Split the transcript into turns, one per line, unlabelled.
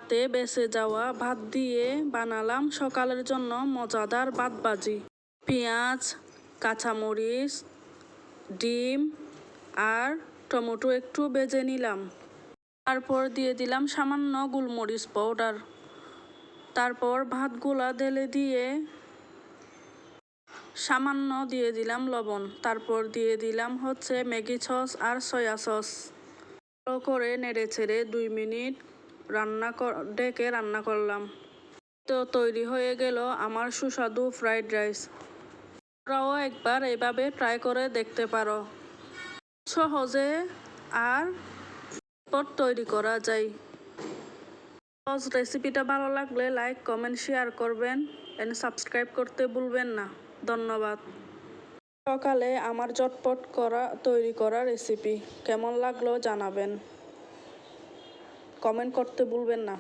রাতে বেঁচে যাওয়া ভাত দিয়ে বানালাম সকালের জন্য মজাদার ভাত ভাজি। পেঁয়াজ, কাঁচামরিচ, ডিম আর টমেটো একটু ভেজে নিলাম। তারপর দিয়ে দিলাম সামান্য গোলমরিচ পাউডার। তারপর ভাতগুলা ঢেলে দিয়ে সামান্য দিয়ে দিলাম লবণ। তারপর দিয়ে দিলাম ম্যাগি সস আর সয়া সস। ভালো করে নেড়ে ছেড়ে 2 মিনিট ঢেকে রান্না করলাম। তো তৈরি হয়ে গেল আমার সুস্বাদু ফ্রাইড রাইস। তোমরাও একবার এভাবে ট্রাই করে দেখতে পারো। সহজে আর ঝটপট তৈরি করা যায়। রেসিপিটা ভালো লাগলে লাইক, কমেন্ট, শেয়ার করবেন এন্ড সাবস্ক্রাইব করতে ভুলবেন না। ধন্যবাদ। সকালে আমার ঝটপট তৈরি করা রেসিপি কেমন লাগলো জানাবেন। কমেন্ট করতে ভুলবেন না।